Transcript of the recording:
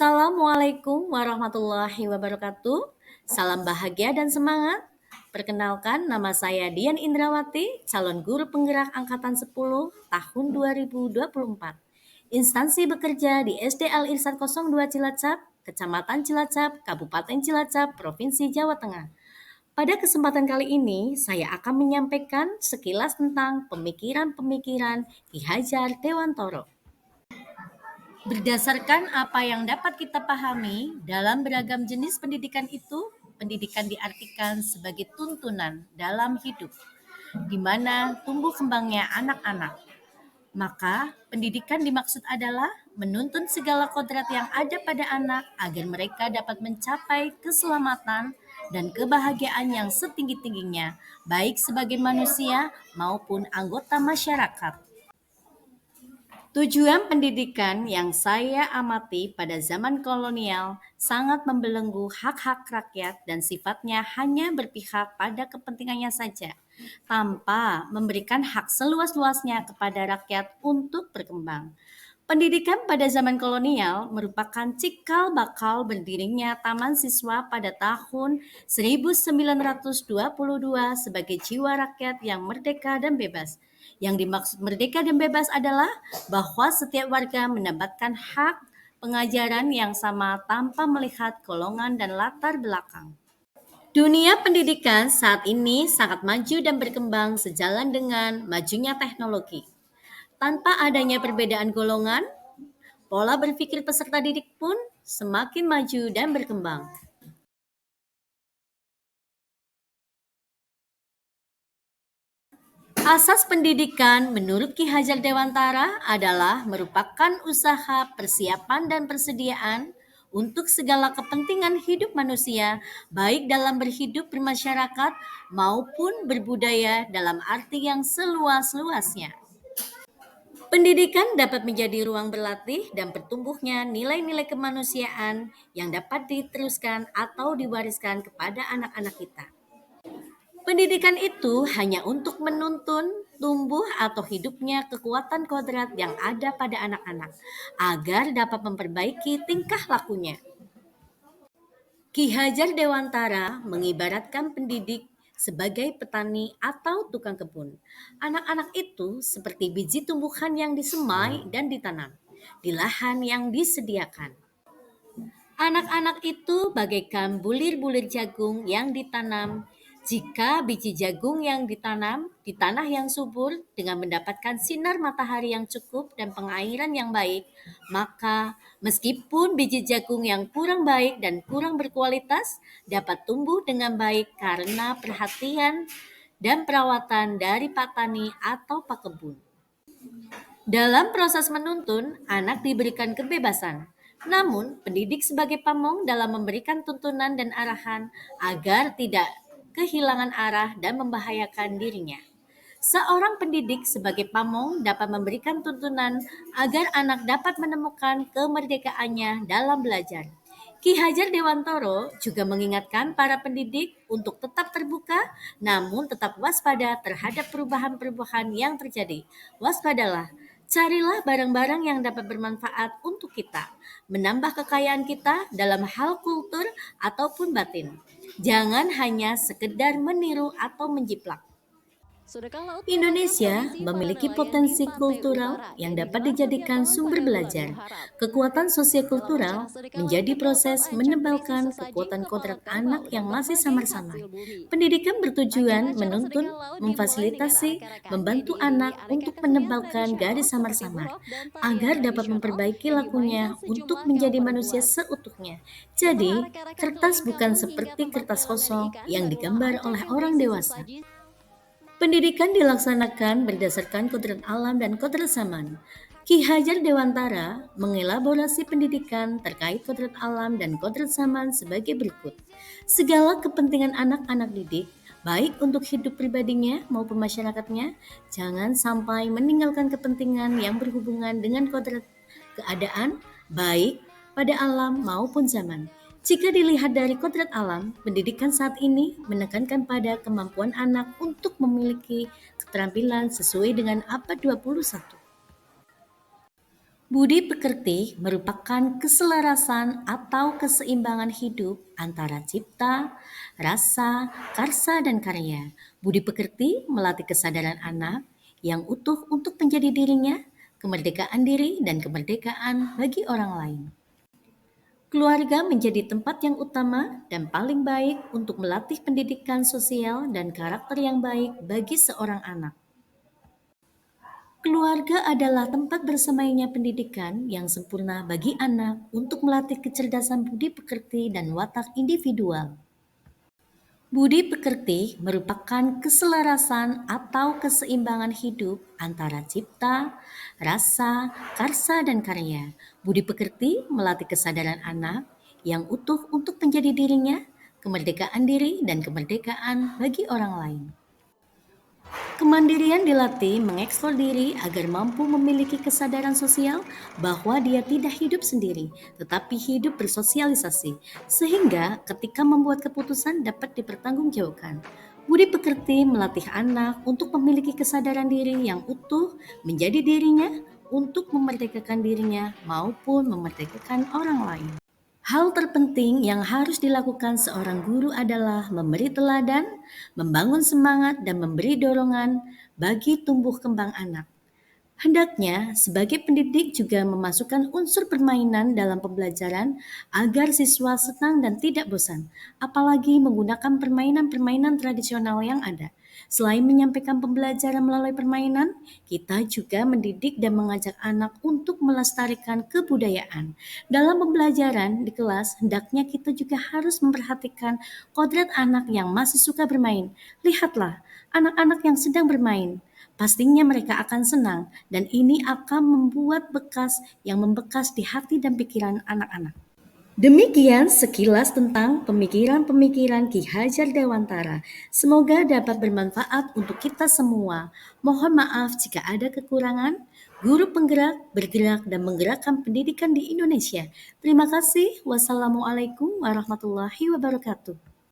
Assalamualaikum warahmatullahi wabarakatuh. Salam bahagia dan semangat. Perkenalkan, nama saya Dian Indrawati, calon guru penggerak angkatan 10 tahun 2024. Instansi bekerja di SD Al Irsyad 02 Cilacap, Kecamatan Cilacap, Kabupaten Cilacap, Provinsi Jawa Tengah. Pada kesempatan kali ini, saya akan menyampaikan sekilas tentang pemikiran-pemikiran Ki Hajar Dewantara. Berdasarkan apa yang dapat kita pahami, dalam beragam jenis pendidikan itu, pendidikan diartikan sebagai tuntunan dalam hidup, di mana tumbuh kembangnya anak-anak. Maka, pendidikan dimaksud adalah menuntun segala kodrat yang ada pada anak agar mereka dapat mencapai keselamatan dan kebahagiaan yang setinggi-tingginya, baik sebagai manusia maupun anggota masyarakat. Tujuan pendidikan yang saya amati pada zaman kolonial sangat membelenggu hak-hak rakyat dan sifatnya hanya berpihak pada kepentingannya saja, tanpa memberikan hak seluas-luasnya kepada rakyat untuk berkembang. Pendidikan pada zaman kolonial merupakan cikal bakal berdirinya Taman Siswa pada tahun 1922 sebagai jiwa rakyat yang merdeka dan bebas. Yang dimaksud merdeka dan bebas adalah bahwa setiap warga mendapatkan hak pengajaran yang sama tanpa melihat golongan dan latar belakang. Dunia pendidikan saat ini sangat maju dan berkembang sejalan dengan majunya teknologi. Tanpa adanya perbedaan golongan, pola berpikir peserta didik pun semakin maju dan berkembang. Asas pendidikan menurut Ki Hajar Dewantara adalah merupakan usaha persiapan dan persediaan untuk segala kepentingan hidup manusia, baik dalam berhidup bermasyarakat maupun berbudaya dalam arti yang seluas-luasnya. Pendidikan dapat menjadi ruang berlatih dan bertumbuhnya nilai-nilai kemanusiaan yang dapat diteruskan atau diwariskan kepada anak-anak kita. Pendidikan itu hanya untuk menuntun tumbuh atau hidupnya kekuatan kodrat yang ada pada anak-anak agar dapat memperbaiki tingkah lakunya. Ki Hajar Dewantara mengibaratkan pendidik sebagai petani atau tukang kebun. Anak-anak itu seperti biji tumbuhan yang disemai dan ditanam di lahan yang disediakan. Anak-anak itu bagaikan bulir-bulir jagung yang ditanam. Jika biji jagung yang ditanam di tanah yang subur dengan mendapatkan sinar matahari yang cukup dan pengairan yang baik, maka meskipun biji jagung yang kurang baik dan kurang berkualitas dapat tumbuh dengan baik karena perhatian dan perawatan dari Pak Tani atau Pak Kebun. Dalam proses menuntun, anak diberikan kebebasan. Namun, pendidik sebagai pamong dalam memberikan tuntunan dan arahan agar tidak kehilangan arah dan membahayakan dirinya. Seorang pendidik sebagai pamong dapat memberikan tuntunan agar anak dapat menemukan kemerdekaannya dalam belajar. Ki Hajar Dewantara juga mengingatkan para pendidik untuk tetap terbuka, namun tetap waspada terhadap perubahan-perubahan yang terjadi. Waspadalah, carilah barang-barang yang dapat bermanfaat untuk kita, menambah kekayaan kita dalam hal kultur ataupun batin. Jangan hanya sekedar meniru atau menjiplak. Sudahkah laut merupakan Indonesia tradisi para memiliki nelayan di potensi pantai kultural utara yang yang dapat digelar setiap dijadikan tahun sumber pada bulan belajar. Muharram. Kekuatan Dalam acara sosiokultural sedekah laut menjadi terdapat proses ancak berisi menebalkan sesaji kekuatan kepala kodrat kerbau anak dan yang masih berbagai samar-samar. hasil bumi. Pendidikan bertujuan Acara-acara sedekah menuntun, laut dimulai dengan memfasilitasi, arak-arakan yang membantu diiringi anak aneka untuk kesenian menebalkan tradisional garis seperti samar-samar, burok dan tarian agar dapat tradisional memperbaiki yang dimainkan lakunya untuk sejumlah kaum menjadi manusia perempuan. seutuhnya. Setelah Jadi, arak-arakan kertas keliling bukan kampung hingga seperti tempat kertas pelelangan kosong ikan, yang barulah digambar ancak oleh yang orang berisi dewasa. sesaji. Pendidikan dilaksanakan berdasarkan kodrat alam dan kodrat zaman. Ki Hajar Dewantara mengelaborasi pendidikan terkait kodrat alam dan kodrat zaman sebagai berikut. Segala kepentingan anak-anak didik, baik untuk hidup pribadinya maupun masyarakatnya, jangan sampai meninggalkan kepentingan yang berhubungan dengan kodrat keadaan, baik pada alam maupun zaman. Jika dilihat dari kodrat alam, pendidikan saat ini menekankan pada kemampuan anak untuk memiliki keterampilan sesuai dengan abad 21. Budi pekerti merupakan keselarasan atau keseimbangan hidup antara cipta, rasa, karsa, dan karya. Budi pekerti melatih kesadaran anak yang utuh untuk menjadi dirinya, kemerdekaan diri, dan kemerdekaan bagi orang lain. Keluarga menjadi tempat yang utama dan paling baik untuk melatih pendidikan sosial dan karakter yang baik bagi seorang anak. Keluarga adalah tempat bersamainya pendidikan yang sempurna bagi anak untuk melatih kecerdasan budi pekerti dan watak individual. Budi pekerti merupakan keselarasan atau keseimbangan hidup antara cipta, rasa, karsa, dan karya. Budi pekerti melatih kesadaran anak yang utuh untuk menjadi dirinya, kemerdekaan diri, dan kemerdekaan bagi orang lain. Kemandirian dilatih mengeksplor diri agar mampu memiliki kesadaran sosial bahwa dia tidak hidup sendiri, tetapi hidup bersosialisasi, sehingga ketika membuat keputusan dapat dipertanggungjawabkan. Budi pekerti melatih anak untuk memiliki kesadaran diri yang utuh, menjadi dirinya, untuk memerdekakan dirinya maupun memerdekakan orang lain. Hal terpenting yang harus dilakukan seorang guru adalah memberi teladan, membangun semangat, dan memberi dorongan bagi tumbuh kembang anak. Hendaknya, sebagai pendidik juga memasukkan unsur permainan dalam pembelajaran agar siswa senang dan tidak bosan, apalagi menggunakan permainan-permainan tradisional yang ada. Selain menyampaikan pembelajaran melalui permainan, kita juga mendidik dan mengajak anak untuk melestarikan kebudayaan. Dalam pembelajaran di kelas, hendaknya kita juga harus memperhatikan kodrat anak yang masih suka bermain. Lihatlah, anak-anak yang sedang bermain. Pastinya mereka akan senang dan ini akan membuat bekas yang membekas di hati dan pikiran anak-anak. Demikian sekilas tentang pemikiran-pemikiran Ki Hajar Dewantara. Semoga dapat bermanfaat untuk kita semua. Mohon maaf jika ada kekurangan. Guru penggerak, bergerak, dan menggerakkan pendidikan di Indonesia. Terima kasih. Wassalamualaikum warahmatullahi wabarakatuh.